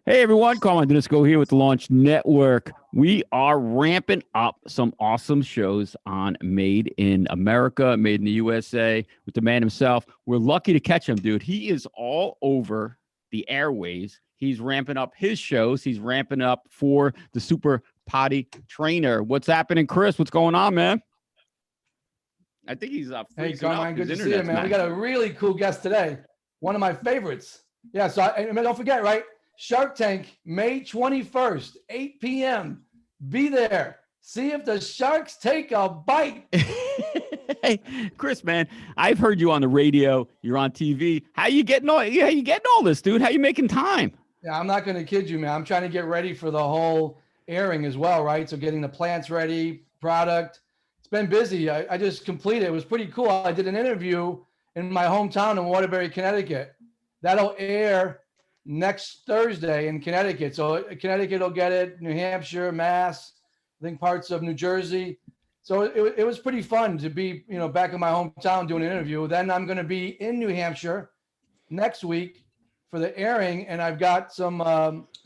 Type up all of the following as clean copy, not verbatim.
Hey everyone, Carmine Dinisco here with the Launch Network. We are ramping up some awesome shows on Made in America, Made in the USA with the man himself. We're lucky to catch him, dude. He is all over the airways. He's ramping up his shows. He's ramping up for the Super Potty Trainer. What's happening, Chris? What's going on, man? I think he's Hey, freezing up. Carmine, His good to see you, internet's man. We got a really cool guest today. One of my favorites. Yeah, so don't forget, right? Shark Tank, May 21st, 8 p.m. Be there. See if the sharks take a bite. Hey, Chris, man, I've heard you on the radio. You're on TV. How you getting all this, dude? How you making time? Yeah, I'm not going to kid you, man. I'm trying to get ready for the whole airing as well, right? So getting the plants ready, product. It's been busy. I just completed. It was pretty cool. I did an interview in my hometown in Waterbury, Connecticut. That'll air next Thursday in Connecticut. So Connecticut will get it, New Hampshire, Mass, I think parts of New Jersey. So it was pretty fun to be, back in my hometown doing an interview. Then I'm going to be in New Hampshire next week for the airing, and I've got some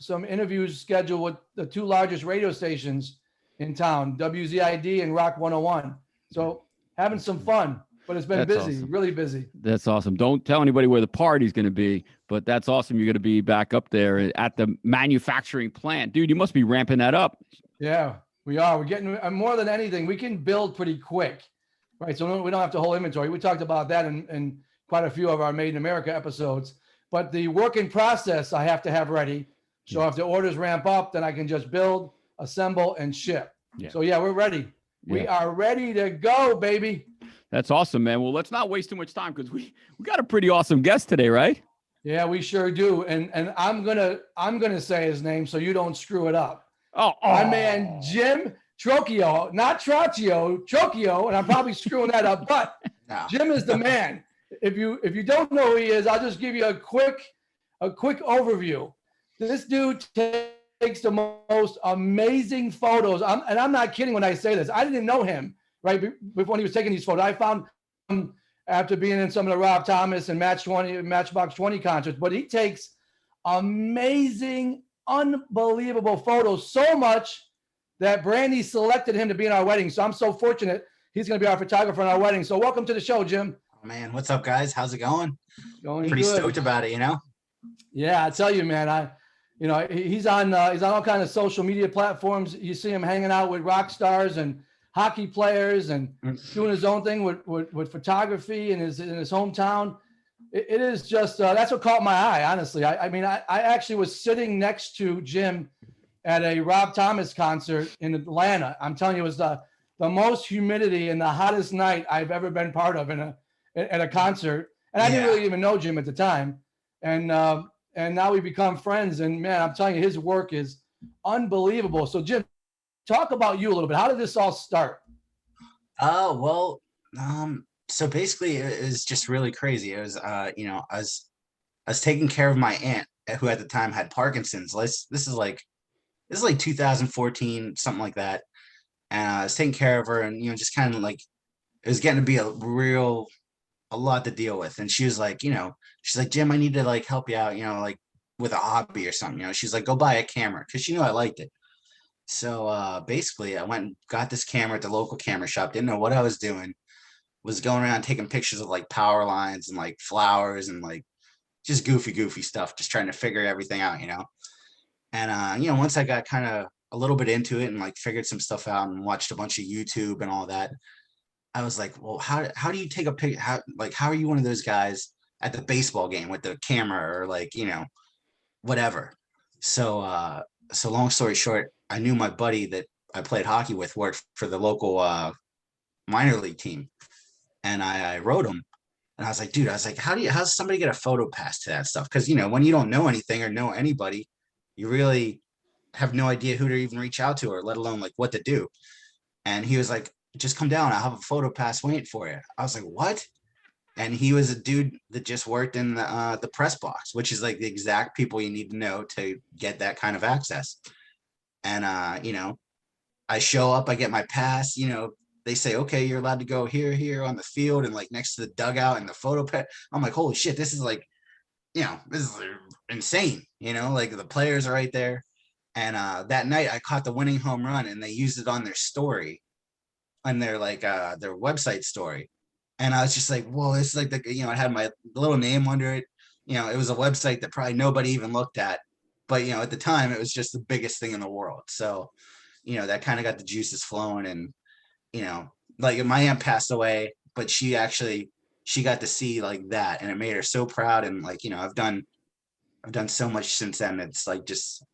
interviews scheduled with the two largest radio stations in town, WZID and Rock 101. So having some fun, but it's been That's busy, awesome. really busy. That's awesome. Don't tell anybody where the party's going to be, but that's awesome. You're going to be back up there at the manufacturing plant. Dude, you must be ramping that up. Yeah, we are. We're getting more than anything. We can build pretty quick, right? So we don't have to hold inventory. We talked about that in quite a few of our Made in America episodes. But the work in process I have to have ready. So if the orders ramp up, then I can just build, assemble, and ship. Yeah. So yeah, we're ready. We are ready to go, baby. That's awesome, man. Well, let's not waste too much time because we got a pretty awesome guest today, right? Yeah, we sure do. And I'm gonna say his name so you don't screw it up. Oh. My man Jim Trocchio, not Trocchio, Trocchio, and I'm probably screwing that up, but no. Jim is the man. If you don't know who he is, I'll just give you a quick overview. This dude takes the most amazing photos. I'm not kidding when I say this. I didn't know him right before he was taking these photos. I found him after being in some of the Rob Thomas and Matchbox 20 concerts, but he takes amazing, unbelievable photos, so much that Brandy selected him to be in our wedding. So I'm so fortunate he's going to be our photographer in our wedding. So welcome to the show, Jim. Oh, man, what's up, guys? How's it going? Going pretty good. Stoked about it, Yeah, I tell you, man. He's on all kinds of social media platforms. You see him hanging out with rock stars and hockey players and doing his own thing with photography in his hometown. It is just that's what caught my eye, honestly. I actually was sitting next to Jim at a Rob Thomas concert in Atlanta. I'm telling you, it was the most humidity and the hottest night I've ever been part of at a concert. And I didn't really even know Jim at the time. And now we become friends. And man, I'm telling you, his work is unbelievable. So Jim, talk about you a little bit. How did this all start? So basically it was just really crazy. It was, I was taking care of my aunt who at the time had Parkinson's. This is like 2014, something like that. And I was taking care of her and, just kind of like, it was getting to be a lot to deal with. And she was like, she's like, Jim, I need to like help you out, like with a hobby or something, she's like, go buy a camera. Cause she knew I liked it. So basically I went and got this camera at the local camera shop. Didn't know what I was doing. Was going around taking pictures of like power lines and like flowers and like just goofy stuff, just trying to figure everything out, And once I got kind of a little bit into it and like figured some stuff out and watched a bunch of YouTube and all that, I was like, well, how do you take a picture? How are you one of those guys at the baseball game with the camera or like, whatever. So long story short, I knew my buddy that I played hockey with worked for the local minor league team. And I wrote him and I was like, dude, how's somebody get a photo pass to that stuff? Cause when you don't know anything or know anybody, you really have no idea who to even reach out to or let alone like what to do. And he was like, just come down. I'll have a photo pass waiting for you. I was like, what? And he was a dude that just worked in the press box, which is like the exact people you need to know to get that kind of access. And, I show up, I get my pass, they say, okay, you're allowed to go here on the field and like next to the dugout and the photo pad. I'm like, holy shit, this is like, this is insane, like the players are right there. And that night I caught the winning home run and they used it on their story, on their their website story. And I was just like, whoa, this is like it had my little name under it. It was a website that probably nobody even looked at. But at the time it was just the biggest thing in the world. So, that kind of got the juices flowing. And, like my aunt passed away, but she got to see like that and it made her so proud. And like, I've done so much since then. It's like just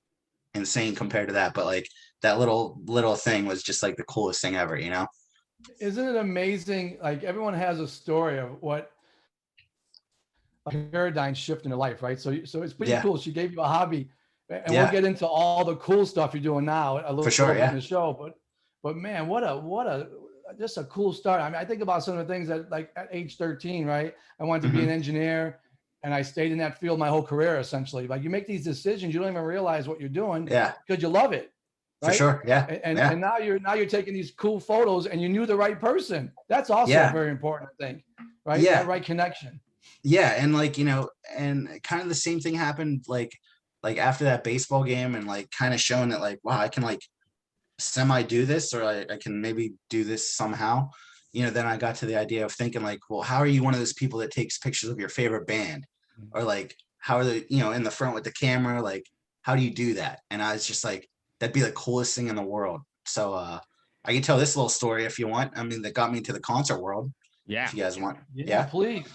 insane compared to that. But like that little thing was just like the coolest thing ever, Isn't it amazing? Like everyone has a story of what a paradigm shift in their life, right? So it's pretty Yeah. cool. She gave you a hobby, and Yeah. we'll get into all the cool stuff you're doing now a little For sure, bit yeah. in the show. But man, what a just a cool start. I mean, I think about some of the things that like at age 13, right? I wanted to be an engineer, and I stayed in that field my whole career essentially. Like you make these decisions, you don't even realize what you're doing, Yeah. because you love it. For Right? sure. Yeah. And now you're taking these cool photos and you knew the right person. That's also very important, I think. Right? Yeah. That right connection. Yeah. And like, and kind of the same thing happened like after that baseball game, and like kind of showing that like, wow, I can like semi do this, or I can maybe do this somehow. Then I got to the idea of thinking like, well, how are you one of those people that takes pictures of your favorite band? Or like, how are they, in the front with the camera? Like, how do you do that? And I was just like, that'd be the coolest thing in the world. So I can tell this little story if you want. I mean, that got me into the concert world. Yeah. If you guys want. Yeah, please.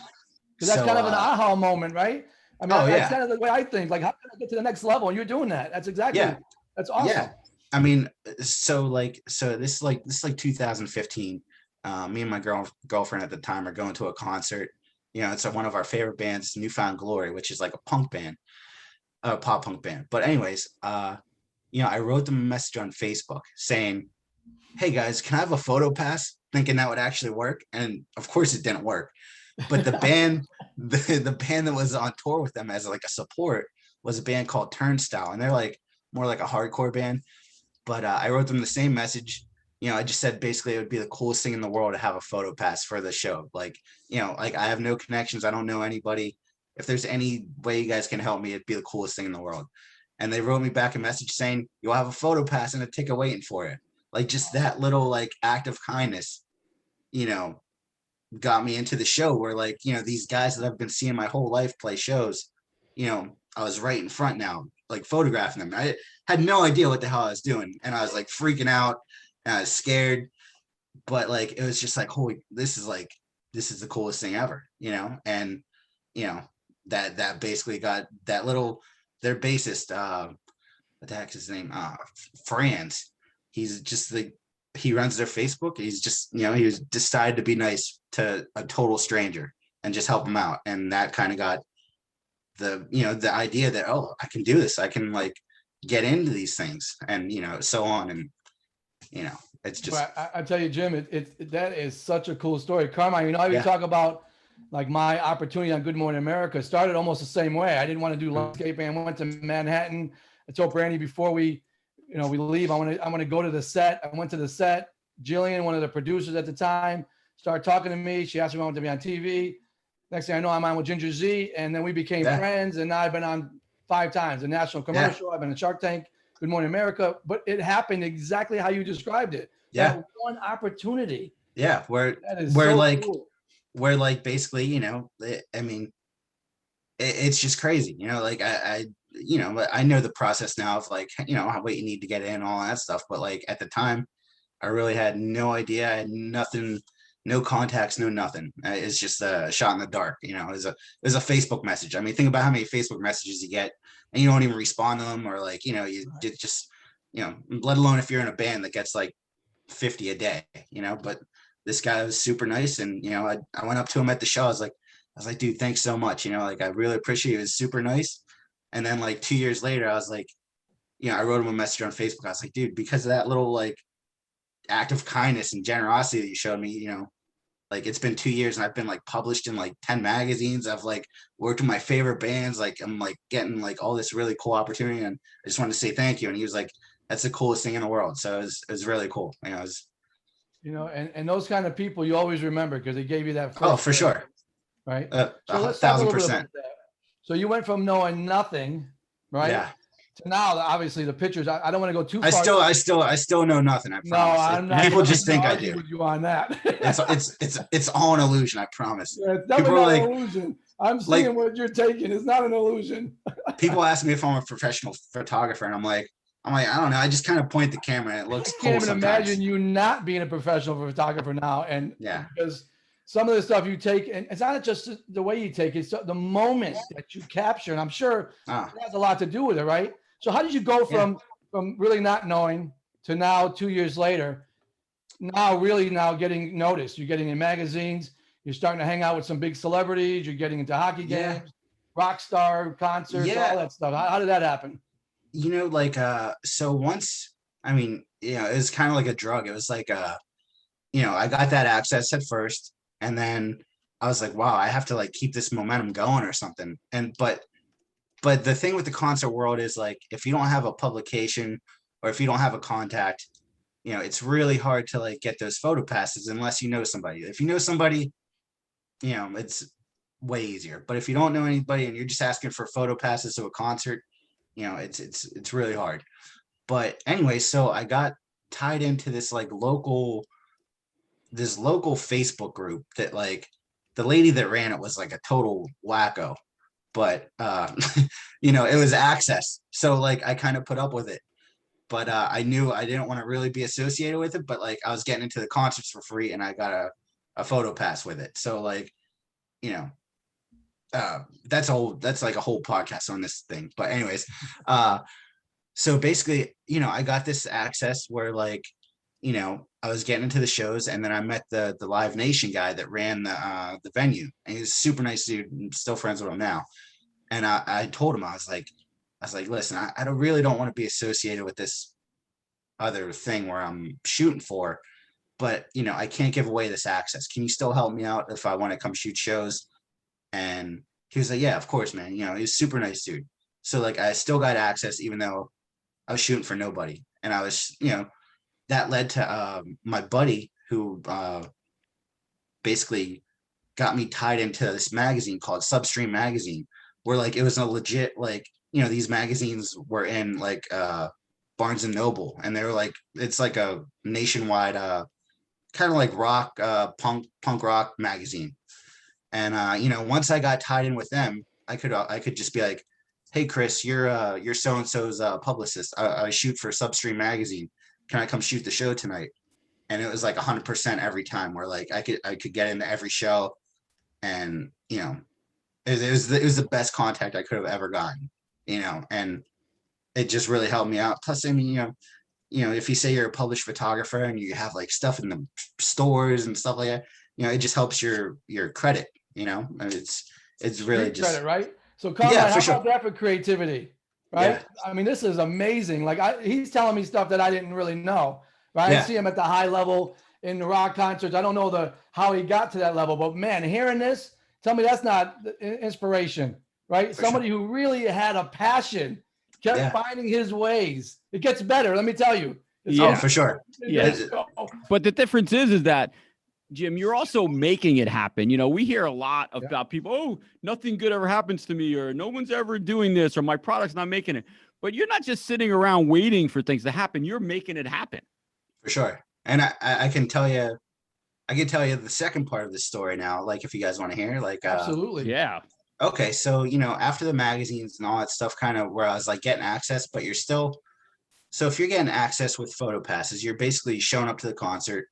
Because that's So, kind of an aha moment, right? I mean, that's yeah. kind of the way I think. Like, how can I get to the next level? And you're doing that. That's exactly. Yeah. That's awesome. Yeah. I mean, so this is like 2015. Me and my girlfriend at the time are going to a concert. It's one of our favorite bands, Newfound Glory, which is like a punk band, a pop punk band. But anyways, I wrote them a message on Facebook saying, hey guys, can I have a photo pass? Thinking that would actually work. And of course it didn't work. But the band, the band that was on tour with them as like a support was a band called Turnstile. And they're like more like a hardcore band. But I wrote them the same message. I just said basically it would be the coolest thing in the world to have a photo pass for the show. Like, like I have no connections. I don't know anybody. If there's any way you guys can help me, it'd be the coolest thing in the world. And they wrote me back a message saying, you'll have a photo pass and a ticket waiting for you. Like just that little like act of kindness, got me into the show where like, these guys that I've been seeing my whole life play shows, I was right in front now, like photographing them. I had no idea what the hell I was doing. And I was like freaking out and I was scared, but like, it was just like, holy, this is the coolest thing ever, and, that basically got that little, their bassist, what the heck's his name? Franz. He's just he runs their Facebook. He's just, he was decided to be nice to a total stranger and just help him out. And that kind of got the idea that, oh, I can do this. I can like get into these things and, so on. And, it's just. But I tell you, Jim, that is such a cool story. Carmine, I would talk about like my opportunity on Good Morning America started almost the same way. I didn't want to do landscaping. I went to Manhattan. I told Brandy before we leave, I want to go to the set. I went to the set. Jillian, one of the producers at the time, started talking to me. She asked me if I wanted to be on TV. Next thing I know, I'm on with Ginger Z, and then we became friends. And now I've been on 5 times, a national commercial. I've been in Shark Tank, Good Morning America. But it happened exactly how you described it. Yeah. That one opportunity. Yeah. Where like basically, I mean, it's just crazy, like I know the process now of like, what you need to get in, all that stuff. But like at the time, I really had no idea. I had nothing, no contacts, no nothing. It's just a shot in the dark. It was a Facebook message. I mean, think about how many Facebook messages you get and you don't even respond to them, or like, you just, let alone if you're in a band that gets like 50 a day, but this guy was super nice. And, I went up to him at the show. I was like, dude, thanks so much. Like, I really appreciate it. It was super nice. And then like 2 years later, I was like, I wrote him a message on Facebook. I was like, dude, because of that little like act of kindness and generosity that you showed me, like it's been 2 years and I've been like published in like 10 magazines. I've like worked with my favorite bands. Like I'm like getting like all this really cool opportunity. And I just wanted to say thank you. And he was like, that's the coolest thing in the world. So it was really cool. It was, and those kind of people you always remember because they gave you that. Oh, for sure. Right. So let's talk a little bit 1,000%. about that. So you went from knowing nothing, right? Yeah. To now, obviously, the pictures. I don't want to go too I far. still know nothing. I No, promise. I'm not. People I'm just not think gonna I argue do. with you on that. It's all an illusion. I promise. Yeah, it's People definitely are not like, an illusion. I'm like seeing what you're taking. It's not an illusion. people ask me if I'm a professional photographer, and I'm like, I don't know. I just kind of point the camera, and it I looks can't cool even imagine sometimes. you not being a professional photographer now, and Yeah. because some of the stuff you take, and it's not just the way you take it, it's the moment that you capture, and I'm sure Ah, it has a lot to do with it, right? So how did you go yeah. from really not knowing to now 2 years later, now really now getting noticed? You're getting in magazines. You're starting to hang out with some big celebrities. You're getting into hockey Yeah. games, rock star concerts, all Yeah. that stuff. How did that happen? Like so once, I mean, it was kind of like a drug. It was like I got that access at first, and then I was like, wow, I have to like keep this momentum going or something. And but the thing with the concert world is like if you don't have a publication or if you don't have a contact, it's really hard to like get those photo passes unless you know somebody. If you know somebody, it's way easier. But if you don't know anybody and you're just asking for photo passes to a concert, it's really hard. But anyway, so I got tied into this local Facebook group that like the lady that ran it was like a total wacko, but it was access. So like I kind of put up with it. But I knew I didn't want to really be associated with it, but like I was getting into the concerts for free and I got a photo pass with it. So like, you know, that's like a whole podcast on this thing. But anyways, so basically, I got this access where like, I was getting into the shows, and then I met the Live Nation guy that ran the venue, and he's a super nice dude. I'm still friends with him now. And I told him, I was like, listen, I really don't want to be associated with this other thing where I'm shooting for, but I can't give away this access. Can you still help me out if I want to come shoot shows? And he was like, yeah, of course, man. He's a super nice dude. So like I still got access even though I was shooting for nobody. And I was, that led to my buddy who basically got me tied into this magazine called Substream Magazine, where like it was a legit, like, these magazines were in like Barnes and Noble, and they were like, it's like a nationwide kind of like rock punk rock magazine. And once I got tied in with them, I could just be like, hey Chris, you're so and so's publicist. I shoot for Substream Magazine. Can I come shoot the show tonight? And it was like 100% every time, where like I could get into every show, and it was the best contact I could have ever gotten, and it just really helped me out. Plus, I mean, if you say you're a published photographer and you have like stuff in the stores and stuff like that, it just helps your credit. And it's really Street just credit, right? So, Conrad, yeah, how for sure. about that for creativity, right? Yeah. I mean, this is amazing. Like, he's telling me stuff that I didn't really know, right? I Yeah. see him at the high level in the rock concerts. I don't know how he got to that level, but man, hearing this, tell me that's not inspiration, right? For Somebody who really had a passion, kept Yeah. finding his ways. It gets better, let me tell you. It's Yeah. Oh, for sure. Yeah. just go. But the difference is that, Jim, you're also making it happen. We hear a lot about people, oh, nothing good ever happens to me, or no one's ever doing this, or my product's not making it. But you're not just sitting around waiting for things to happen. You're making it happen. For sure. And I can tell you, the second part of the story now, like if you guys want to hear, like Absolutely. Yeah. okay, so after the magazines and all that stuff, kind of where I was like getting access, but you're still, so if you're getting access with photo passes, you're basically showing up to the concert,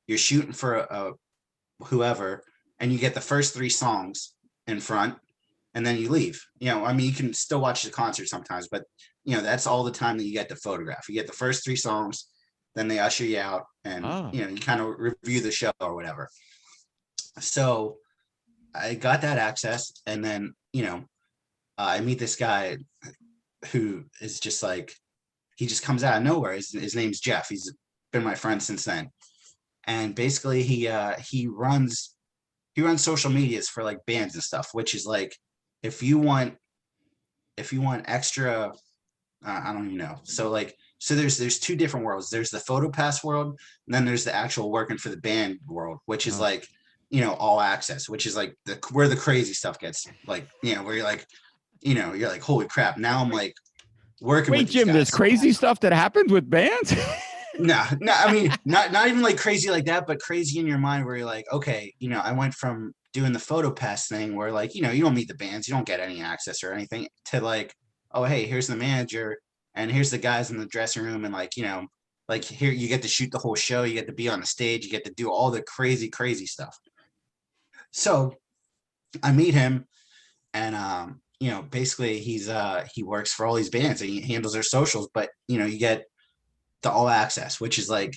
you're shooting for whoever, and you get the first 3 songs in front, and then you leave. I mean, you can still watch the concert sometimes, but that's all the time that you get to photograph. You get the first 3 songs, then they usher you out, and you kind of review the show or whatever. So I got that access, and then I meet this guy who is just like, he just comes out of nowhere. His name's Jeff. He's been my friend since then. And basically he runs social medias for like bands and stuff, which is like, if you want extra, I don't even know. So there's 2 different worlds. There's the photo pass world, and then there's the actual working for the band world, which is like, all access, which is like where the crazy stuff gets, like, where you're like, you're like, holy crap. Now I'm like working Wait, with these Jim, there's guys. crazy stuff that happens with bands. No, I mean, not even like crazy like that, but crazy in your mind where you're like, okay, I went from doing the photo pass thing where like, you don't meet the bands, you don't get any access or anything, to like, oh, hey, here's the manager and here's the guys in the dressing room. And like, like here you get to shoot the whole show. You get to be on the stage. You get to do all the crazy, crazy stuff. So I meet him and, basically he works for all these bands and he handles their socials, but you get the all access, which is like,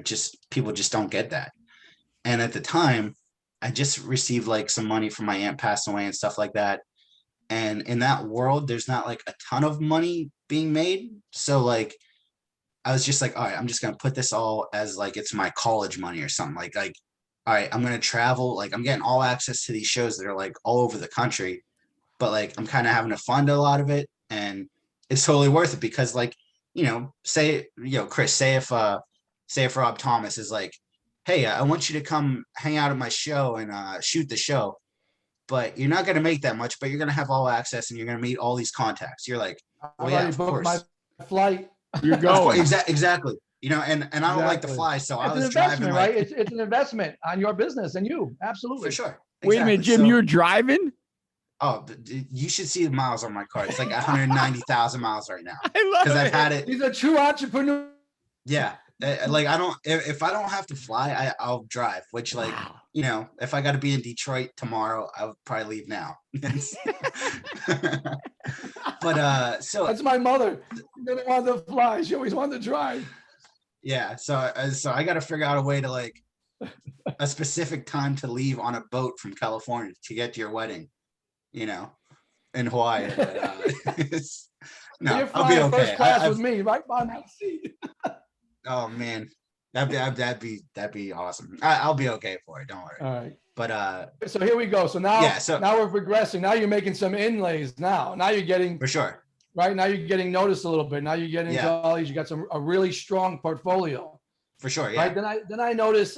just people just don't get that. And at the time, I just received like some money from my aunt passing away and stuff like that. And in that world, there's not like a ton of money being made. So like, I was just like, all right, I'm just gonna put this all as like it's my college money or something. Like, all right, I'm gonna travel. Like, I'm getting all access to these shows that are like all over the country, but like I'm kind of having to fund a lot of it, and it's totally worth it because like, say, Chris, say if Rob Thomas is like, hey, I want you to come hang out at my show and shoot the show, but you're not going to make that much, but you're going to have all access and you're going to meet all these contacts. You're like, well, yeah, of course. My flight. You're going. Exactly. And I don't like to fly, so I was driving. Right? It's an investment on your business and you. Absolutely. For sure. Exactly. Wait a minute, Jim, you're driving? Oh, you should see the miles on my car. It's like 190,000 miles right now. I love because I've had it. He's a true entrepreneur. Yeah. Like if I don't have to fly, I'll drive, which like, wow. If I got to be in Detroit tomorrow, I would probably leave now. But so that's my mother. She didn't want to fly. She always wanted to drive. Yeah. So I got to figure out a way to like a specific time to leave on a boat from California to get to your wedding, in Hawaii. But, no, you're I'll be okay. First class with me, right on that seat. Oh man, that'd be awesome. I'll be okay for it. Don't worry. All right. But so here we go. So now, yeah, now we're progressing. Now you're making some inlays. Now you're getting for sure. Right now you're getting noticed a little bit. Now you're getting into all these. You got a really strong portfolio. For sure. Yeah. Right. Then I noticed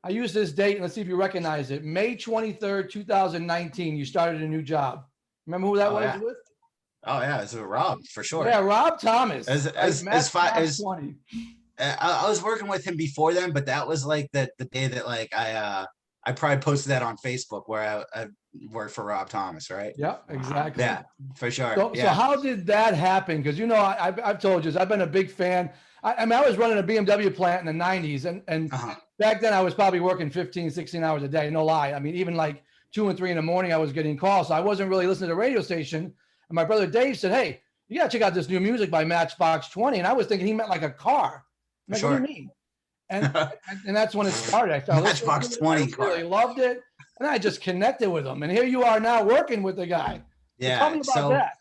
I use this date and let's see if you recognize it. May 23rd, 2019. You started a new job. Remember who that was with? Oh yeah, it's Rob for sure. Yeah, Rob Thomas. Matchbox 20. I was working with him before then, but that was like the day that like I probably posted that on Facebook where I worked for Rob Thomas, right? Yeah, exactly. Yeah, for sure. So how did that happen? Because I've told you, I've been a big fan. I mean, I was running a BMW plant in the 90s, and back then I was probably working 15, 16 hours a day. No lie. I mean, even like 2 and 3 in the morning, I was getting calls. So I wasn't really listening to the radio station. And my brother Dave said, hey, you got to check out this new music by Matchbox 20. And I was thinking he meant like a car. I'm like, what do you mean? And that's when it started. I started Matchbox 20 car. I really loved it. And I just connected with him. And here you are now working with the guy. Yeah. So tell me about that.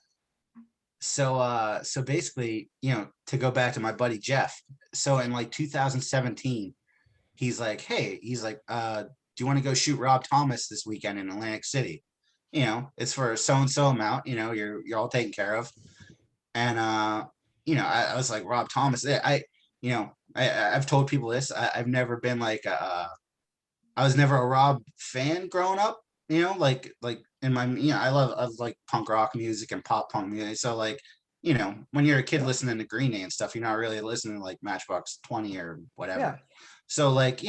So basically, to go back to my buddy Jeff. So in like 2017, he's like, do you want to go shoot Rob Thomas this weekend in Atlantic City? It's for so-and-so amount, you're all taken care of. And, I was like, Rob Thomas, I've told people this, I've never been like, I was never a Rob fan growing up, like in my, I love like punk rock music and pop punk music. So like, when you're a kid listening to Green Day and stuff, you're not really listening to like Matchbox 20 or whatever. Yeah. So like,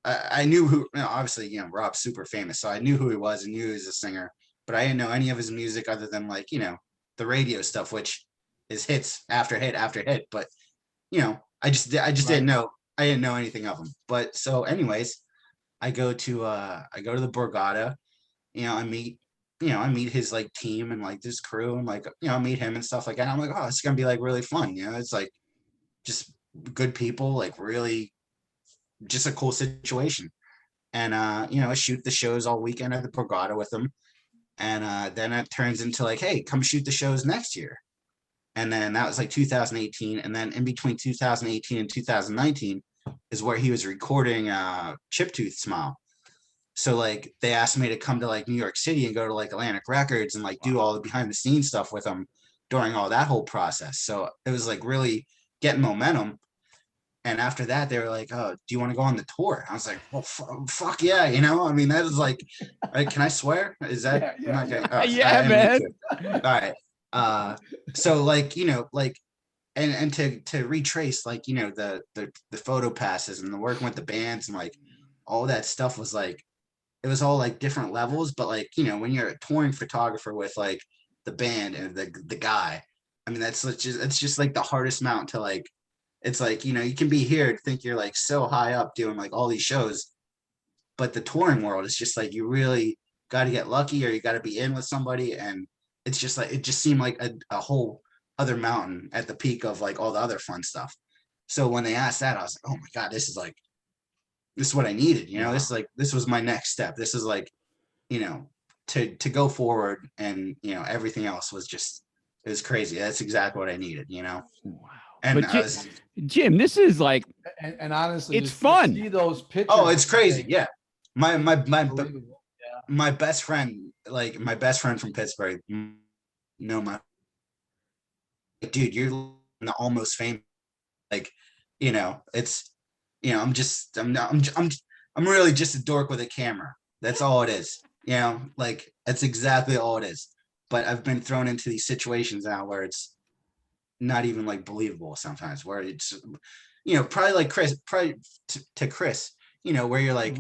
I knew who, obviously, Rob's super famous, so I knew who he was and knew he was a singer, but I didn't know any of his music other than like, the radio stuff, which is hits after hit after hit. But, I just didn't know anything of him. But so anyways, I go to the Borgata, I meet his like team and like this crew and like, I meet him and stuff like that. I'm like, oh, it's going to be like really fun. It's like just good people, like really just a cool situation. And I shoot the shows all weekend at the Borgata with them, and then it turns into like, hey, come shoot the shows next year. And then that was like 2018, and then in between 2018 and 2019 is where he was recording Chiptooth Smile. So like they asked me to come to like New York City and go to like Atlantic Records and like do all the behind the scenes stuff with him during all that whole process. So it was like really getting momentum. And after that, they were like, "Oh, do you want to go on the tour?" I was like, "Well, fuck yeah!" You know, I mean, that is like, can I swear? Is that Yeah, okay? yeah. Oh, Yeah, I mean, man. all right. So like, like, and to retrace, like, the photo passes and the working with the bands and like all that stuff was like, it was all like different levels. But like, when you're a touring photographer with like the band and the guy, I mean, it's just like the hardest mountain to like. It's like, you can be here and think you're like so high up doing like all these shows, but the touring world is just like, you really got to get lucky, or you got to be in with somebody. And it's just like, it just seemed like a whole other mountain at the peak of like all the other fun stuff. So when they asked that, I was like, oh my God, this is what I needed. This is like, this was my next step. This is like, you know, to go forward. And, everything else was just, it was crazy. That's exactly what I needed, Wow. and But I was, Jim, this is like, And honestly, it's just to fun. see those pictures. oh, it's crazy. like, Yeah. unbelievable. My best friend, like my best friend from Pittsburgh, my dude, you're the almost famous. Like, it's, I'm really just a dork with a camera. That's all it is. Like, that's exactly all it is. But I've been thrown into these situations now where it's not even like believable sometimes, where it's, probably like Chris, probably to Chris, where you're like,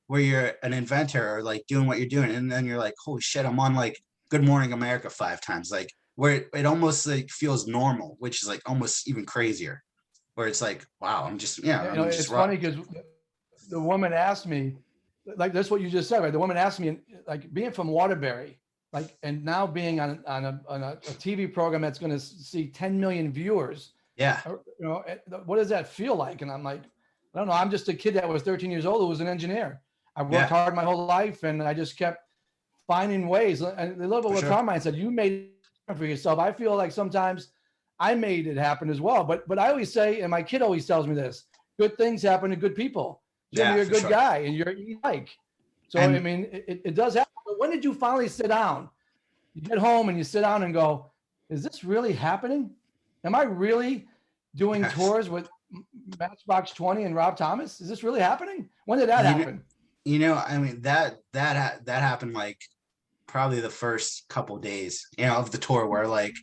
where you're an inventor or like doing what you're doing. And then you're like, holy shit, I'm on like Good Morning America 5 times. Like, where it almost like feels normal, which is like almost even crazier, where it's like, wow, I'm just, I'm It's just funny because the woman asked me, like, that's what you just said, right? The woman asked me, like, being from Waterbury, like, and now being on a TV program that's going to see 10 million viewers. Yeah. What does that feel like? And I'm like, I don't know. I'm just a kid that was 13 years old who was an engineer. I worked hard my whole life, and I just kept finding ways. And they love what Carmine said. You made it for yourself. I feel like sometimes I made it happen as well. But I always say, and my kid always tells me this: good things happen to good people. Jim, you're a good guy, and you're like. So I mean, it does happen. But when did you finally sit down? You get home and you sit down and go, "Is this really happening? Am I really doing tours with Matchbox 20 and Rob Thomas? Is this really happening? When did that happen?" I mean, that happened like probably the first couple of days, of the tour, where like,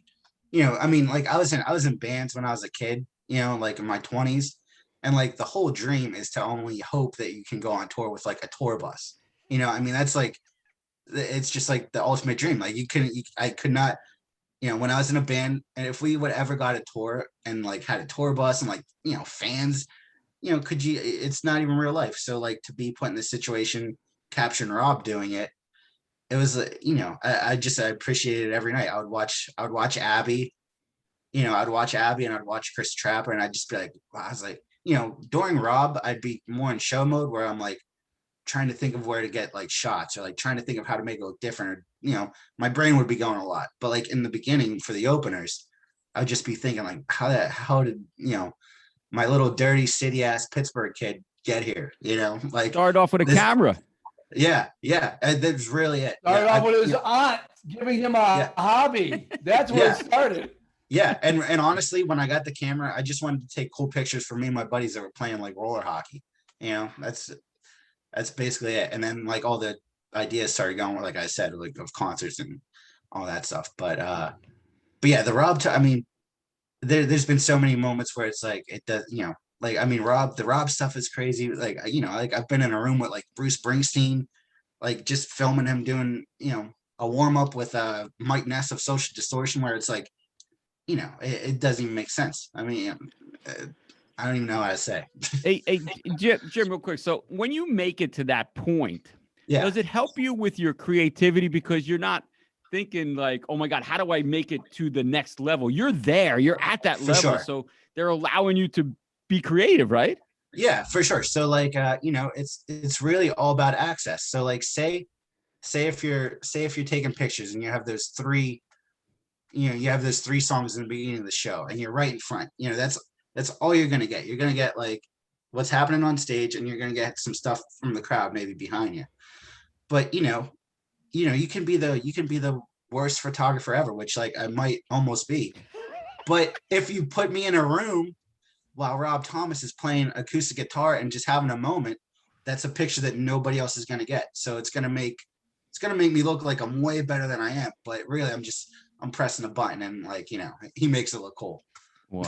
I mean, like I was in bands when I was a kid, like in my 20s. And like the whole dream is to only hope that you can go on tour with like a tour bus. I mean, that's like, it's just like the ultimate dream. Like I could not, when I was in a band, and if we would ever got a tour and like had a tour bus and like, fans, it's not even real life. So like, to be put in this situation, capturing Rob doing it, it was, I appreciated it every night. I would watch Abby, I'd watch Abby and I'd watch Chris Trapper, and I'd just be like, wow. I was like, during Rob, I'd be more in show mode, where I'm like trying to think of where to get like shots, or like trying to think of how to make it look different. Or, my brain would be going a lot. But like in the beginning for the openers, I would just be thinking like, how did, my little dirty city ass Pittsburgh kid get here? Like, start off with a camera. Yeah. And that's really it. Started off with his aunt giving him a hobby. That's where it started. Yeah. And honestly, when I got the camera, I just wanted to take cool pictures for me and my buddies that were playing like roller hockey. That's basically it. And then like all the ideas started going with, like I said, like of concerts and all that stuff. But yeah, the Rob, I mean, there's been so many moments where it's like, it does, like, I mean, the Rob stuff is crazy. Like, like I've been in a room with like Bruce Springsteen, like just filming him doing, a warm up with Mike Ness of Social Distortion, where it's like, it doesn't even make sense. I mean, I don't even know how to say. Hey, Jim, real quick. So when you make it to that point, does it help you with your creativity? Because you're not thinking like, oh my God, how do I make it to the next level? You're there, you're at that level. Sure. So they're allowing you to be creative, right? Yeah, for sure. So like, it's really all about access. So like, say if you're taking pictures and you have those three, you have those 3 songs in the beginning of the show, and you're right in front, that's all you're going to get. You're going to get like what's happening on stage, and you're going to get some stuff from the crowd maybe behind you. But, you can be the worst photographer ever, which like I might almost be. But if you put me in a room while Rob Thomas is playing acoustic guitar and just having a moment, that's a picture that nobody else is going to get. So it's going to make me look like I'm way better than I am. But really, I'm pressing a button and like, he makes it look cool. Wow.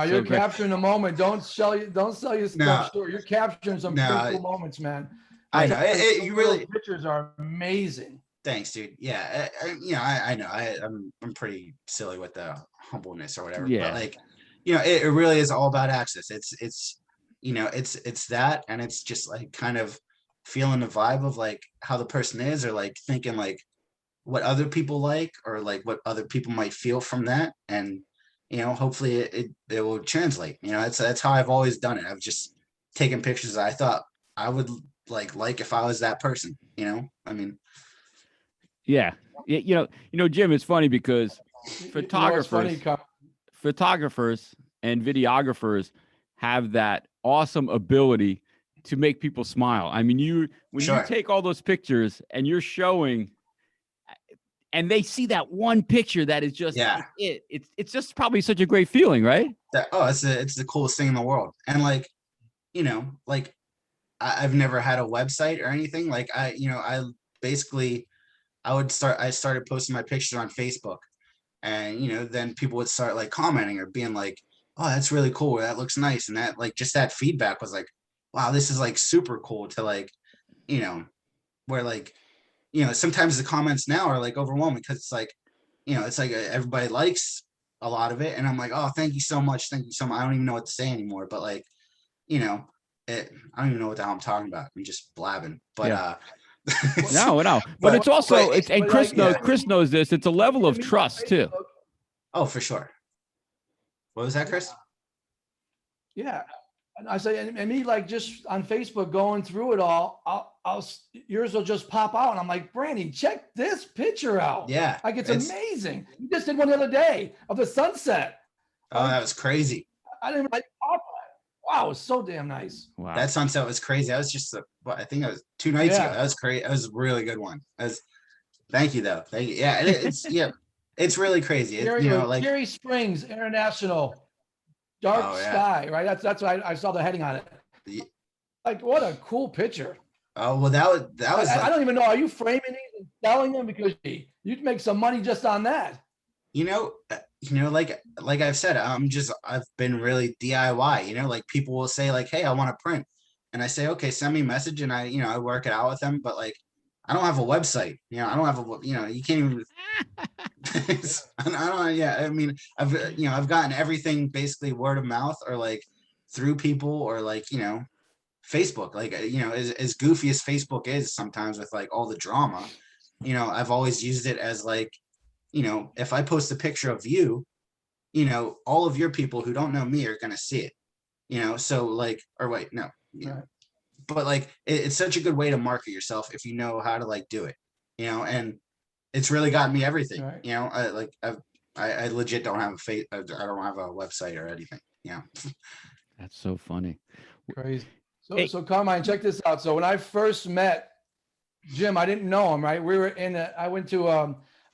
You're great. capturing the moment. Don't sell your stuff short. You're capturing some pretty cool moments, man. I know you really pictures are amazing. Thanks, dude. Yeah, I know. I'm pretty silly with the humbleness or whatever. Yeah. But like, it really is all about access. It's that, and it's just like kind of feeling the vibe of like how the person is, or like thinking like what other people like, or like what other people might feel from that, and hopefully it will translate. That's how I've always done it. I've just taken pictures that I thought I would like if I was that person. I mean. Yeah. Jim, it's funny because photographers and videographers have that awesome ability to make people smile. I mean, when you take all those pictures and you're showing, and they see that one picture that is just it's just probably such a great feeling, right? It's the coolest thing in the world. And like, like I've never had a website or anything. Like I started posting my pictures on Facebook, and then people would start like commenting or being like, oh, that's really cool, that looks nice, and that like just that feedback was like, wow, this is like super cool to like, where like, sometimes the comments now are like overwhelming because it's like everybody likes a lot of it, and I'm like, oh, thank you so much. I don't even know what to say anymore, but like, I don't even know what the hell I'm talking about. I'm just blabbing, but No. But it's also Chris knows this. It's a level of trust too. Oh, for sure. What was that, Chris? Yeah. And I say, and me, like just on Facebook going through it all, yours will just pop out, and I'm like, Brandy, check this picture out. Yeah, like it's amazing. You just did one the other day of the sunset. Oh, that was crazy. I didn't even like pop. Wow, it was so damn nice. Wow, that sunset was crazy. That was just I think that was 2 nights ago. That was great. That was a really good one. Thank you though. Thank you. Yeah, it's it's really crazy. Like Jerry Springs International, dark sky, right? That's why I saw the heading on it. Yeah. Like, what a cool picture. Oh well, that was. I don't even know. Are you framing these and selling them? Because you'd make some money just on that. Like I've said, I've been really DIY. Like people will say like, hey, I want to print, and I say, okay, send me a message, and I work it out with them. But like, I don't have a website. I don't have you can't even. I don't. Yeah, I mean, I've gotten everything basically word of mouth or like through people or like Facebook. Like as goofy as Facebook is sometimes with like all the drama, I've always used it as like. If I post a picture of you, all of your people who don't know me are going to see it, so like, or wait, no, Right. But like, it's such a good way to market yourself if you know how to like do it, and it's really gotten me everything, Right. I legit don't have I don't have a website or anything, That's so funny. Crazy. So Carmine, check this out. So when I first met Jim, I didn't know him, right? I went to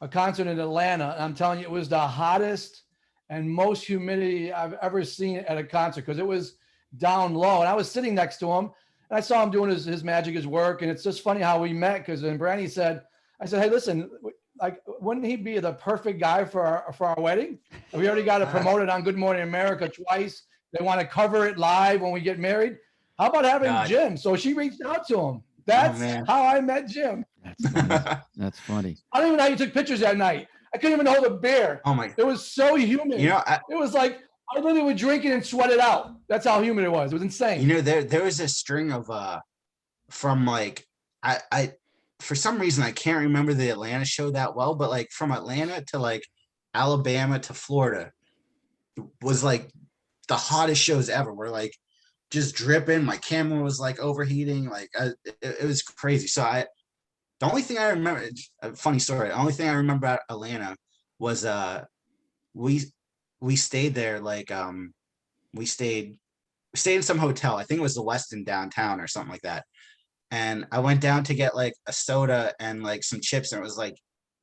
a concert in Atlanta, and I'm telling you, it was the hottest and most humidity I've ever seen at a concert because it was down low. And I was sitting next to him, and I saw him doing his magic, his work. And it's just funny how we met because then Brandy said, hey, listen, like, wouldn't he be the perfect guy for our wedding? And we already got it promoted on Good Morning America twice. They want to cover it live when we get married. How about having Jim? So she reached out to him. That's how I met Jim. That's funny. That's funny. I don't even know how you took pictures that night. I couldn't even hold a beer. Oh my! It was so humid. It was like I literally would drink it and sweat it out. That's how humid it was. It was insane. There was a string of from like I for some reason I can't remember the Atlanta show that well, but like from Atlanta to like Alabama to Florida was like the hottest shows ever. We're like just dripping. My camera was like overheating. Like it was crazy. So the only thing I remember, a funny story. The only thing I remember about Atlanta was we stayed there like we stayed in some hotel. I think it was the Westin downtown or something like that. And I went down to get like a soda and like some chips, and it was like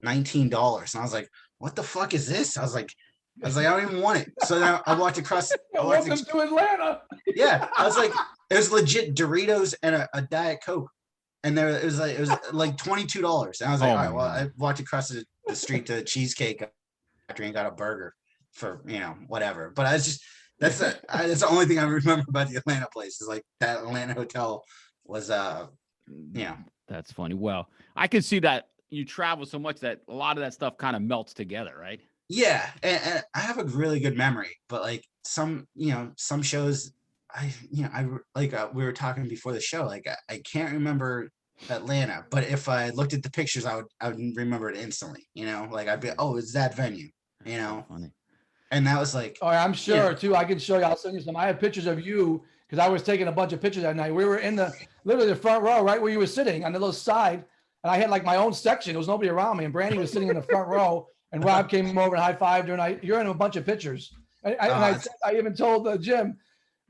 $19. And I was like, what the fuck is this? I was like, I was like, I don't even want it. So then I walked across. Welcome to Atlanta. Yeah, I was like, it was legit Doritos and a Diet Coke, and it was like $22. And I was like, Oh all right, my well, God. I walked across the street to Cheesecake Factory and got a burger for whatever. But I was just that's the only thing I remember about the Atlanta place is like that Atlanta hotel was That's funny. Well, I can see that you travel so much that a lot of that stuff kind of melts together, right? yeah, and I have a really good memory, but like some shows, we were talking before the show, like I can't remember Atlanta, but if I looked at the pictures, I would remember it instantly. Like I'd be, oh, it's that venue, So funny. and that was like, Oh, I'm sure too. I can show you. I'll send you some. I have pictures of you because I was taking a bunch of pictures that night. We were in literally the front row, right where you were sitting on the little side, and I had like my own section. There was nobody around me, and Brandy was sitting in the front row, and Rob came over and high-fived her, and you're in a bunch of pictures. I even told Jim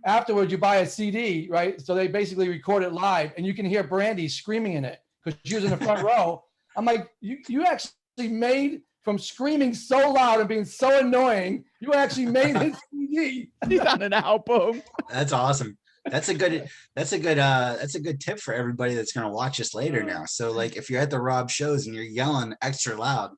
afterwards, you buy a CD, right? So they basically record it live, and you can hear Brandy screaming in it because she was in the front row. I'm like, you actually made from screaming so loud and being so annoying, you actually made his CD. He's on an album. That's awesome. That's a good tip for everybody that's gonna watch us later now. So like if you're at the Rob shows and you're yelling extra loud,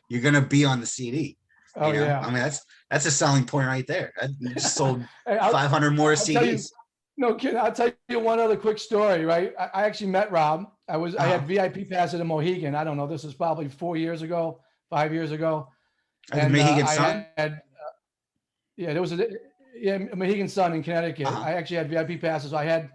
you're gonna be on the CD. Oh yeah. I mean that's a selling point right there. You just sold Hey, 500 more CDs. No kidding. I'll tell you one other quick story, right? I actually met Rob. I had VIP passes at Mohegan. I don't know. This is probably 4 years ago, 5 years ago. And Mohegan Sun? There was a Mohegan Sun in Connecticut. I actually had VIP passes. So I had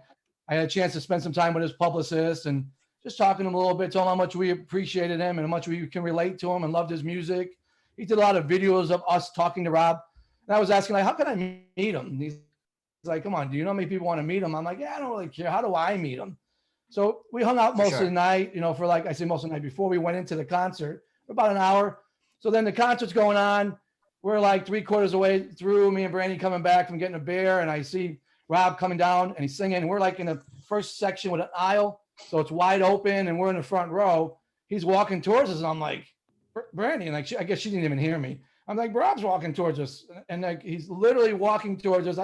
a chance to spend some time with his publicist and just talking to him a little bit, told him how much we appreciated him and how much we can relate to him and loved his music. He did a lot of videos of us talking to Rob. And I was asking, like, how can I meet him? He's like, come on, do you know how many people want to meet him? I'm like, yeah, I don't really care. How do I meet him? So we hung out most of the night, for like I say, most of the night before we went into the concert for about an hour. So then the concert's going on. We're like 3/4 away through, me and Brandy coming back from getting a beer. And I see Rob coming down and he's singing. And we're like in the first section with an aisle. So it's wide open and we're in the front row. He's walking towards us. And I'm like, Brandy, and like, I guess she didn't even hear me. I'm like, Rob's walking towards us. And like, he's literally walking towards us.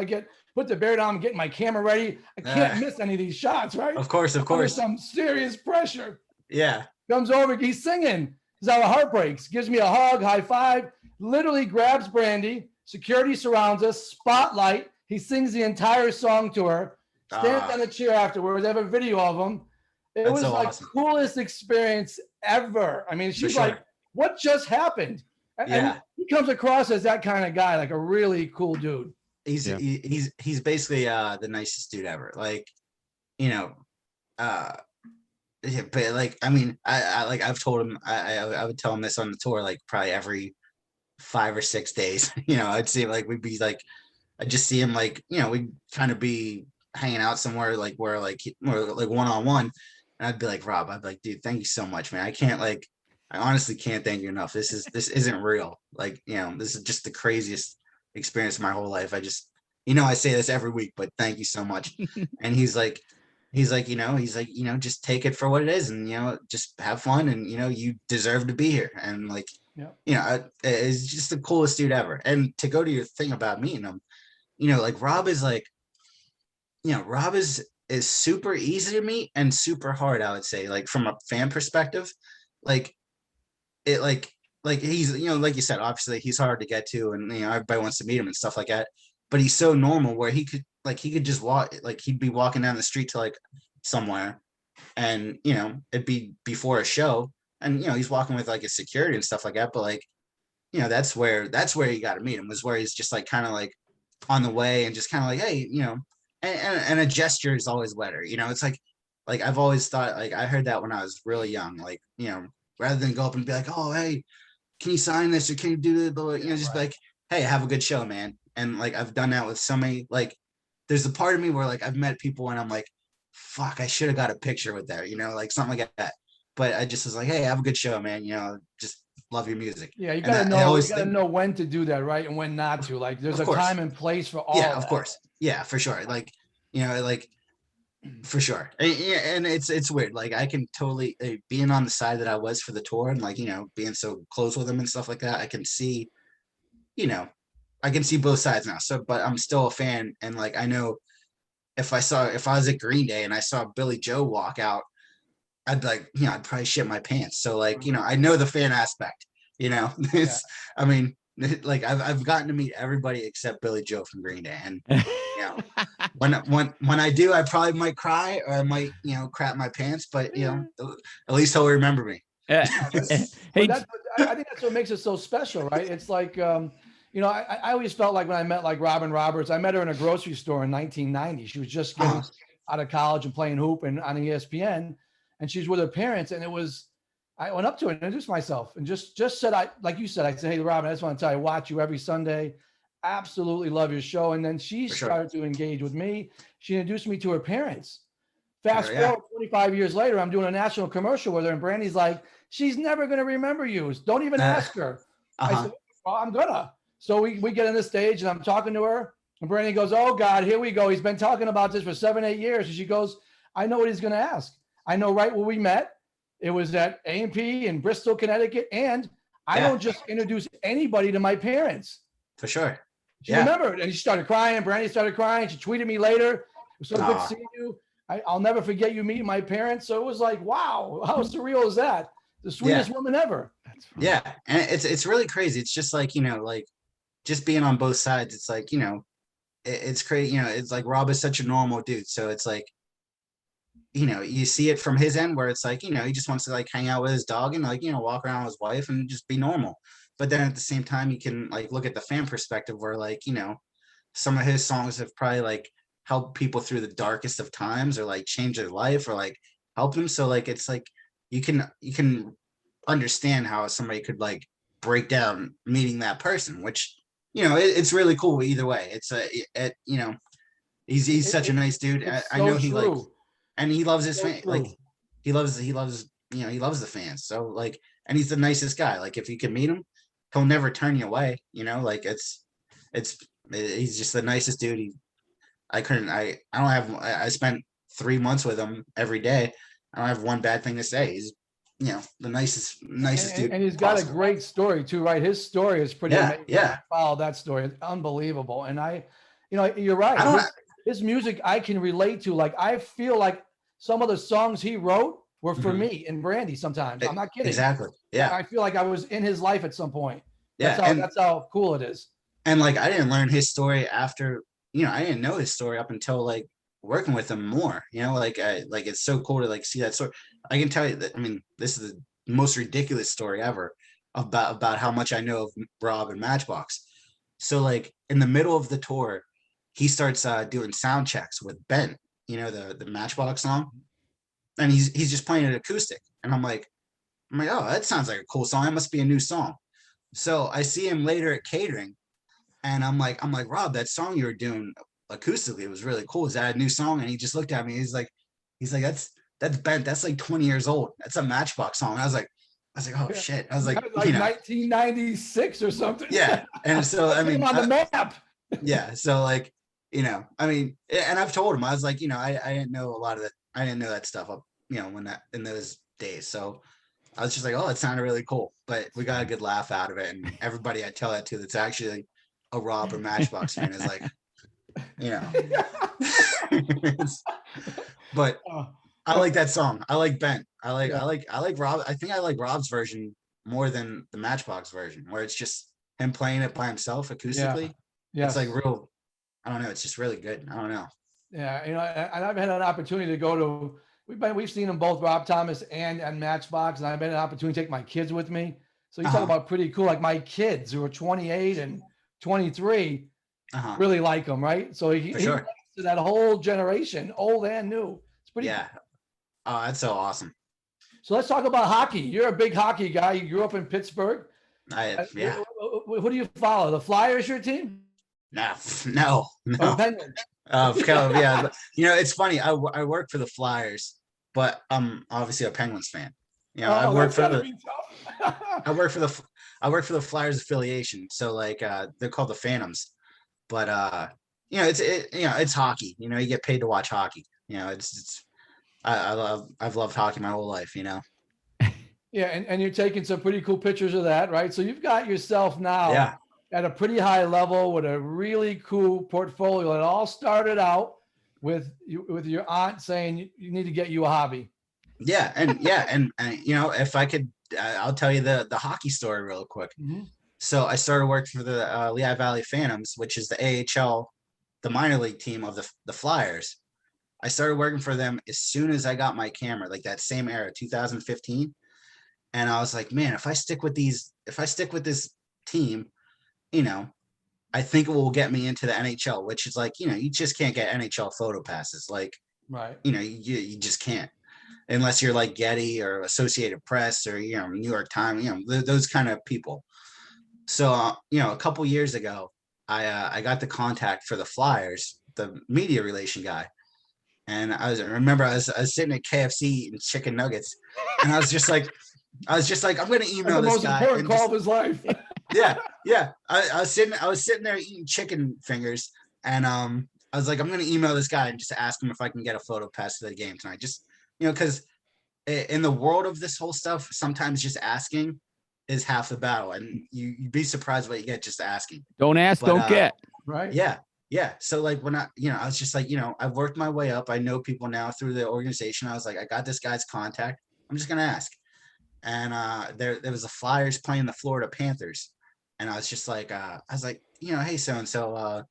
Put the bear down, I'm getting my camera ready. I can't miss any of these shots, right? Of course. There's some serious pressure. Yeah. Comes over, he's singing. He's out of heart breaks. Gives me a hug, high five, literally grabs Brandy. Security surrounds us, spotlight. He sings the entire song to her. Stands on a chair afterwards. I have a video of him. It was so like awesome. Coolest experience ever. I mean, she's like, what just happened? And he comes across as that kind of guy, like a really cool dude. He's basically the nicest dude ever. Like, but like, I mean, I've told him I would tell him this on the tour like probably every 5 or 6 days. I'd see him, like we'd be like, I'd just see him like, we'd kind of be hanging out somewhere like where like one-on-one, and I'd be like, Rob, I'd be like, dude, thank you so much, man. I honestly can't thank you enough. This isn't real. Like, this is just the craziest experience of my whole life. I just, I say this every week, but thank you so much. And he's like, just take it for what it is, and just have fun, and you deserve to be here, and like, it's just the coolest dude ever. And to go to your thing about meeting him, like Rob is like, Rob is super easy to meet and super hard, I would say, like from a fan perspective, like it like he's, like you said, obviously he's hard to get to, and everybody wants to meet him and stuff like that, but he's so normal where he could just walk, like he'd be walking down the street to like somewhere, and it'd be before a show, and he's walking with like his security and stuff like that, but like that's where you got to meet him, was where he's just like kind of like on the way and just kind of like, hey, and a gesture is always better. It's like I've always thought, like I heard that when I was really young, like rather than go up and be like, oh, hey, can you sign this, or can you do the, just be like, hey, have a good show, man. And like I've done that with so many, like there's a part of me where like I've met people and I'm like, fuck, I should have got a picture with that, like something like that. But I just was like, hey, have a good show, man. Just love your music. Yeah, you gotta know. You gotta know when to do that, right, and when not to. Like, there's a time and place for all. Yeah, of course. Yeah, for sure. Like, like for sure. And it's weird. Like, I can totally being on the side that I was for the tour, and like being so close with him and stuff like that. I can see, I can see both sides now. So, but I'm still a fan, and like I know if I was at Green Day and I saw Billy Joe walk out, I'd like, I'd probably shit my pants. So like, I know the fan aspect, Yeah. I mean, like I've gotten to meet everybody except Billy Joe from Green Day. And, when I do, I probably might cry or I might, crap my pants, but at least he'll remember me. Hey, But I think that's what makes it so special, right? It's like, I always felt like when I met like Robin Roberts, I met her in a grocery store in 1990. She was just getting out of college and playing hoop and on ESPN, and she's with her parents. And I went up to her and introduced myself and just said, like you said, I said, hey, Robin, I just want to tell you, I watch you every Sunday. Absolutely love your show. And then she started to engage with me. She introduced me to her parents. Fast forward 25 years later, I'm doing a national commercial with her, and Brandy's like, she's never going to remember you. Don't even ask her. I said, well, I'm gonna. So we get on the stage and I'm talking to her, and Brandy goes, oh God, here we go. He's been talking about this for 7-8 years. And she goes, I know what he's going to ask. I know right where we met. It was at A&P in Bristol, Connecticut. And I don't just introduce anybody to my parents. For sure. She remembered, and she started crying. Brandy started crying. She tweeted me later. It was so good seeing you. I'll never forget you meeting my parents. So it was like, wow, how surreal is that? The sweetest woman ever. Yeah. And it's really crazy. It's just like, like just being on both sides. It's like, it's crazy. It's like Rob is such a normal dude. So it's like, you see it from his end where it's like, he just wants to like hang out with his dog and like, walk around with his wife and just be normal. But then at the same time, you can like look at the fan perspective where like, some of his songs have probably like helped people through the darkest of times or like change their life or like help them. So like, it's like, you can understand how somebody could like break down meeting that person, which, it's really cool either way. He's such a nice dude. I know he like, and he loves his fan. Like he loves, he loves the fans. So like, and he's the nicest guy. Like if you can meet him, he'll never turn you away. Like he's just the nicest dude. I spent 3 months with him every day. I don't have one bad thing to say. He's, the nicest dude. And he's got a great story too, right? His story is pretty amazing. Yeah. I followed that story. It's unbelievable. And you're right. His music I can relate to. Like, I feel like some of the songs he wrote were for me and Brandy sometimes. I'm not kidding. Exactly. Yeah. I feel like I was in his life at some point. Yeah. That's how cool it is. And like, I didn't learn his story after, I didn't know his story up until like working with him more, like it's so cool to like see that story. I can tell you that, I mean, this is the most ridiculous story ever about how much I know of Rob and Matchbox. So like in the middle of the tour, he starts doing sound checks with Ben, the Matchbox song. And he's just playing it acoustic. And I'm like, oh, that sounds like a cool song. It must be a new song. So I see him later at catering, and I'm like, Rob, that song you were doing acoustically, it was really cool. Is that a new song? And he just looked at me. He's like, that's Ben. That's like 20 years old. That's a Matchbox song. I was like, oh shit. I was like 1996 or something. Yeah. And so, I mean, on the map. Yeah. So like, I mean, and I've told him, I was like, I didn't know a lot of that. I didn't know that stuff up, in those days. So I was just like, oh, it sounded really cool, but we got a good laugh out of it. And everybody I tell that to, that's actually a Rob or Matchbox fan is like, but I like that song. I like Ben. I like Rob. I think I like Rob's version more than the Matchbox version, where it's just him playing it by himself acoustically. Yeah. It's like real, I don't know. It's just really good. I don't know. Yeah. And I've had an opportunity to go to, we've seen them both, Rob Thomas and Matchbox, and I've had an opportunity to take my kids with me. So you talk about pretty cool. Like my kids who are 28 and 23 really like them, right? So he to that whole generation, old and new. It's pretty cool. Oh, that's so awesome. So let's talk about hockey. You're a big hockey guy. You grew up in Pittsburgh. Who do you follow? The Flyers, your team? No. Oh, Penguins. Yeah. It's funny. I work for the Flyers, but I'm obviously a Penguins fan. I work for the Flyers affiliation. So like they're called the Phantoms. But it's hockey. You get paid to watch hockey. I've loved hockey my whole life. Yeah, and you're taking some pretty cool pictures of that, right? So you've got yourself now at a pretty high level with a really cool portfolio. It all started out with your aunt saying you need to get you a hobby. Yeah, and you know, if I could, I'll tell you the hockey story real quick. Mhm. So I started working for the Lehigh Valley Phantoms, which is the AHL, the minor league team of the Flyers. I started working for them as soon as I got my camera, like that same era, 2015. And I was like, man, if I stick with this team, you know, I think it will get me into the NHL, which is like, you know, you just can't get NHL photo passes. Like, Right. you know, you just can't unless you're like Getty or Associated Press or, you know, New York Times, you know, those kind of people. So, you know, a couple years ago, I got the contact for the Flyers, the media relation guy. And I remember I was sitting at KFC eating chicken nuggets, and I was just like, I'm going to That's email the this most guy. important And call just, of his life. yeah. I was sitting there eating chicken fingers, and I was like, I'm going to email this guy and just ask him if I can get a photo pass to the game tonight. Just, you know, because in the world of this whole stuff, sometimes just asking is half the battle, and you'd be surprised what you get just asking. Don't ask, But, don't get. Right. Yeah. So like when I was just like, you know, I've worked my way up. I know people now through the organization. I was like, I got this guy's contact. I'm just gonna ask. And there was the Flyers playing the Florida Panthers, and I was just like, you know, hey, so and so,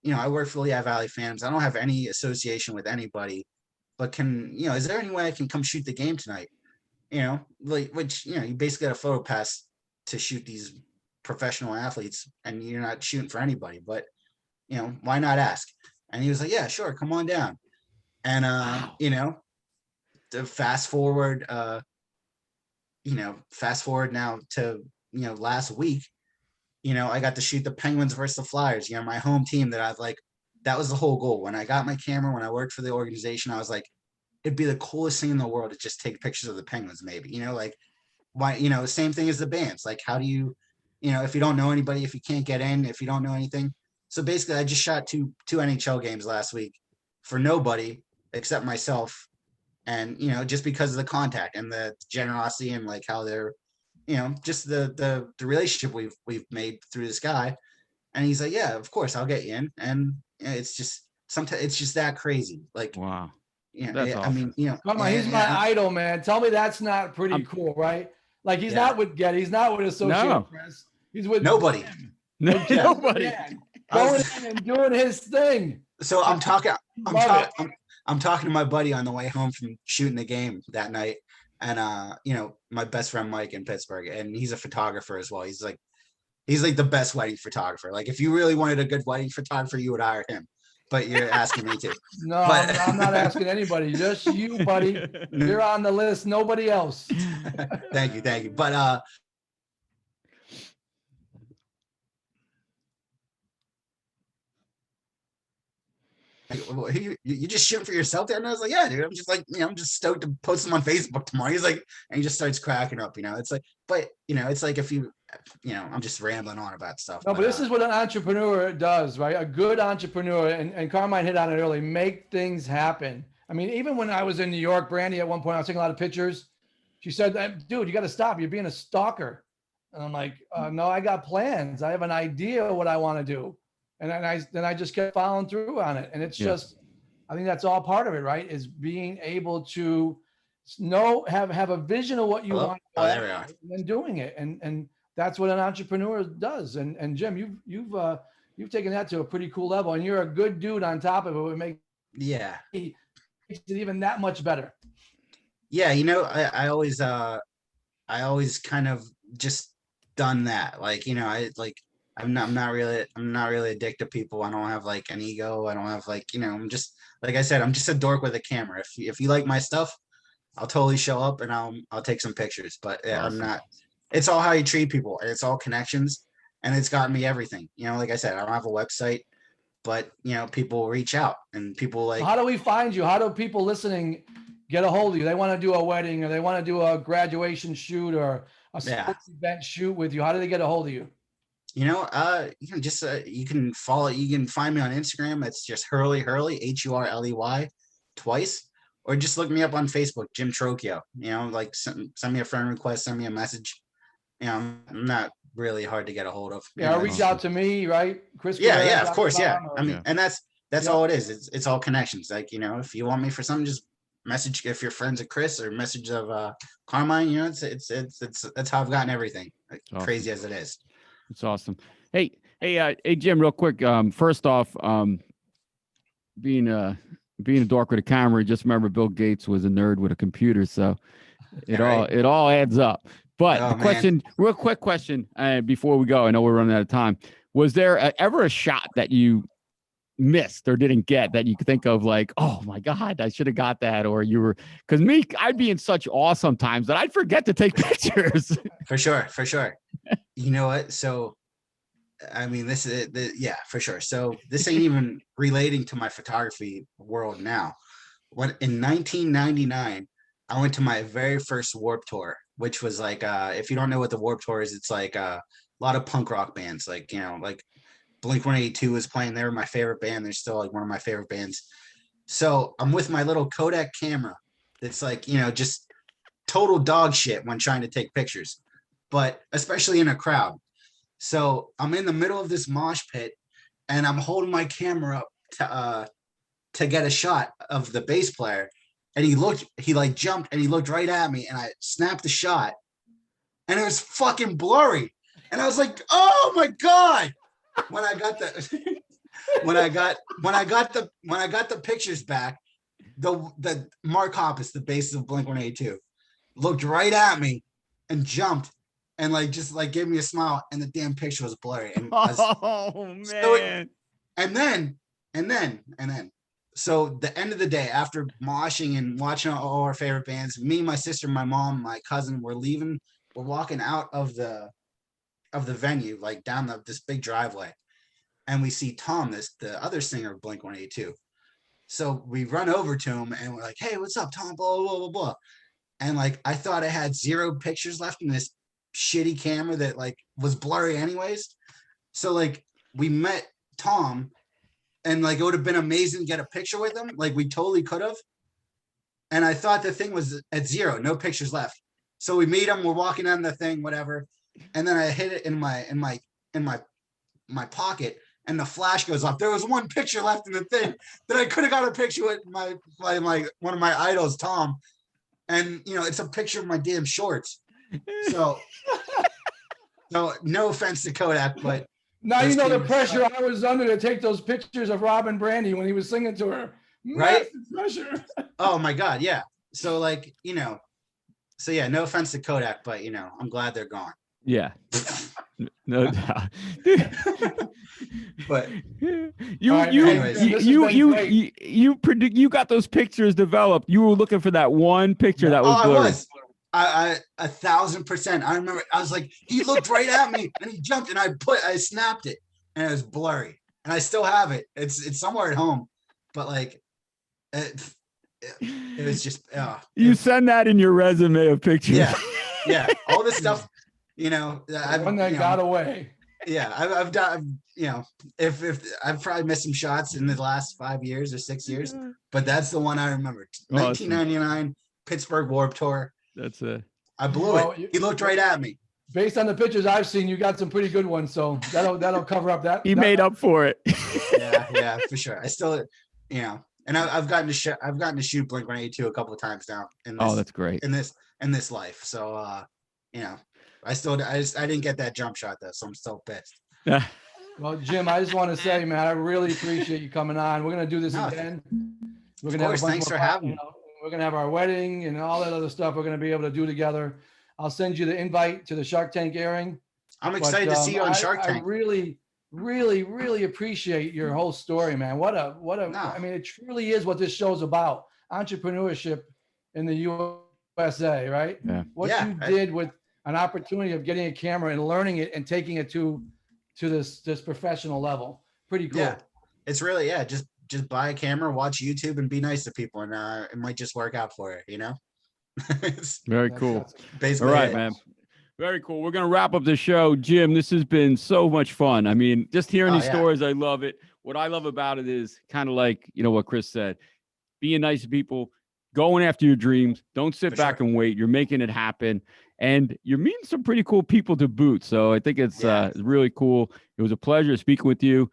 you know, I work for Lehigh Valley Phantoms. I don't have any association with anybody, but is there any way I can come shoot the game tonight? You know, like, which, you know, you basically got a photo pass to shoot these professional athletes, and you're not shooting for anybody, but you know, why not ask? And he was like, yeah, sure, come on down. And Wow. you know, to fast forward now to, you know, last week, you know, I got to shoot the Penguins versus the Flyers, you know, my home team that I've like, that was the whole goal. When I got my camera, when I worked for the organization, I was like, it'd be the coolest thing in the world to just take pictures of the Penguins, maybe, you know, like why, you know, same thing as the bands. Like, how do you, you know, if you don't know anybody, if you can't get in, if you don't know anything. So basically I just shot two NHL games last week for nobody except myself. And, you know, just because of the contact and the generosity and like how they're, you know, just the relationship we've made through this guy. And he's like, yeah, of course I'll get you in. And you know, it's just sometimes it's just that crazy. Like, Wow. you know, That's I awesome. mean, you know, Come on, he's my idol, man. Tell me that's not pretty I'm- cool, right? Like he's Yeah. not with Getty, he's not with Associated No. Press. He's with Nobody. Jim. No, Yeah. nobody. Man, going in and doing his thing. So I'm talking Love it. I'm talking to my buddy on the way home from shooting the game that night. And you know, my best friend Mike in Pittsburgh, and he's a photographer as well. He's like the best wedding photographer. Like if you really wanted a good wedding photographer, you would hire him. But you're asking me to. No, But I'm not asking anybody, just you, buddy. You're on the list, nobody else. thank you. But you just shooting for yourself there? And I was like, yeah, dude. I'm just like, you know, I'm just stoked to post them on Facebook tomorrow. He's like, and he just starts cracking up, you know. It's like, but you know, it's like if you know, I'm just rambling on about stuff. No, but this is what an entrepreneur does, right? A good entrepreneur, and Carmine hit on it early, make things happen. I mean, even when I was in New York, Brandy, at one point, I was taking a lot of pictures. She said, dude, you got to stop. You're being a stalker. And I'm like, no, I got plans. I have an idea of what I want to do. And then I just kept following through on it. And it's just, I think that's all part of it, right? Is being able to have a vision of what you want to do, there we are. and then doing it. And that's what an entrepreneur does. And Jim, you've taken that to a pretty cool level, and you're a good dude on top of it. It makes it even that much better. Yeah, you know, I always kind of just done that. Like, you know, I'm not really a dick to people. I don't have like an ego. I don't have like, you know, I'm just, like I said, I'm just a dork with a camera. If you like my stuff, I'll totally show up and I'll take some pictures. But yeah, Awesome. I'm not. It's all how you treat people, and it's all connections, and it's gotten me everything. You know, like I said, I don't have a website, but you know, people reach out and people like. So how do we find you? How do people listening get a hold of you? They want to do a wedding, or they want to do a graduation shoot, or a sports event shoot with you. How do they get a hold of you? You know, you can just you can find me on Instagram. It's just Hurley, Hurley twice, or just look me up on Facebook, Jim Trocchio. You know, like send me a friend request, send me a message. You know, I'm not really hard to get a hold of. Yeah, And reach it's- out to me, right? Chris. Yeah, Guerrero of course, yeah. or- I mean, and that's Yeah. all it is. It's all connections. Like, if you want me for something, just message if you're friends of Chris or message of Carmine. It's that's how I've gotten everything. Like, Awesome. crazy as it is. It's awesome. Hey, Jim, real quick. First off, being a dork with a camera, just remember Bill Gates was a nerd with a computer, so it all adds up. But Oh, the question, real quick question, before we go, I know we're running out of time. Was there ever a shot that you missed or didn't get that you could think of, like, oh my God, I should have got that, or you were? Because me, I'd be in such awe sometimes that I'd forget to take pictures. For sure. You know what? So, I mean, this is yeah, for sure. So this ain't even relating to my photography world now. When in 1999, I went to my very first Warped Tour, which was like, if you don't know what the Warped Tour is, it's like a lot of punk rock bands, like, like Blink-182 was playing. They were my favorite band. They're still like one of my favorite bands. So I'm with my little Kodak camera. That's like, just total dog shit when trying to take pictures, but especially in a crowd. So I'm in the middle of this mosh pit and I'm holding my camera up to get a shot of the bass player. And he like jumped and he looked right at me and I snapped the shot and it was fucking blurry. And I was like, oh my God. When I got the when I got the pictures back, the Mark Hoppus, the bassist of Blink-182, looked right at me and jumped and just gave me a smile, and the damn picture was blurry. And Man. So the end of the day, after moshing and watching all our favorite bands, me, my sister, my mom, my cousin, we're walking out of the venue, like down this big driveway, and we see Tom, the other singer of Blink-182. So we run over to him and we're like, hey, what's up, Tom? Blah, blah, blah, blah. And I thought I had 0 pictures left in this shitty camera that was blurry anyways. So we met Tom and it would have been amazing to get a picture with him. We totally could have. And I thought the thing was at 0, no pictures left. So we meet him, we're walking on the thing, whatever. And then I hit it in my pocket and the flash goes off. There was 1 picture left in the thing that I could have got a picture with my one of my idols, Tom. And it's a picture of my damn shorts. So no offense to Kodak, but now you know the pressure I was under to take those pictures of Robin Brandy when he was singing to her. Right? Massive pressure. Oh my God, yeah. So so yeah, no offense to Kodak, but I'm glad they're gone. Yeah. No doubt. But you got those pictures developed. You were looking for that one picture that was blurry. I 1,000%. I remember I was like, he looked right at me and he jumped and I snapped it and it was blurry and I still have it. It's somewhere at home, but it was just you send that in your resume of pictures. Yeah, all this stuff, One that got away. Yeah, I've done, if I've probably missed some shots in the last 5 years or 6 years, but that's the one I remember. 1999 Pittsburgh Warped Tour. That's it. I blew it. He looked right at me. Based on the pictures I've seen, you got some pretty good ones, so that'll cover up that. He made up for it. Yeah, for sure. I still, and I've gotten to shoot Blink-182 a couple of times now. That's great. In this life, so I didn't get that jump shot though, so I'm still pissed. Well, Jim, I just want to say, man, I really appreciate you coming on. We're gonna do this again. We're gonna have a bunch thanks more for having me. We're gonna have our wedding and all that other stuff. We're gonna be able to do together. I'll send you the invite to the Shark Tank airing. I'm excited to see you on Shark Tank. I really, really, really appreciate your whole story, man. I mean, it truly is what this show's about: entrepreneurship in the USA, right? Yeah. What you did with an opportunity of getting a camera and learning it and taking it to this professional level. Pretty cool. Yeah, it's really just buy a camera, watch YouTube, and be nice to people, and it might just work out for you. Very cool. Basically, all right, man. Very cool. We're gonna wrap up the show, Jim. This has been so much fun. I mean, just hearing these stories, I love it. What I love about it is kind of like what Chris said, being nice to people, going after your dreams. Don't sit back and wait. You're making it happen. and you're meeting some pretty cool people to boot. So I think it's really cool. It was a pleasure speaking with you,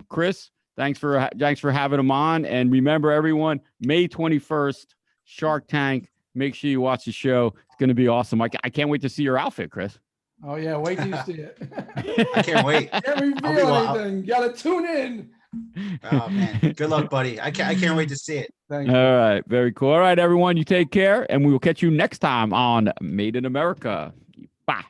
Chris. Thanks for having him on. And remember, everyone, May 21st, Shark Tank. Make sure you watch the show. It's going to be awesome. I can't wait to see your outfit, Chris. Oh yeah, wait till you see it. I can't wait. Can't reveal anything. Gotta tune in. Oh man, good luck, buddy. I can't wait to see it. Thank you. All right, very cool. All right, everyone, you take care, and we will catch you next time on Made in America. Bye.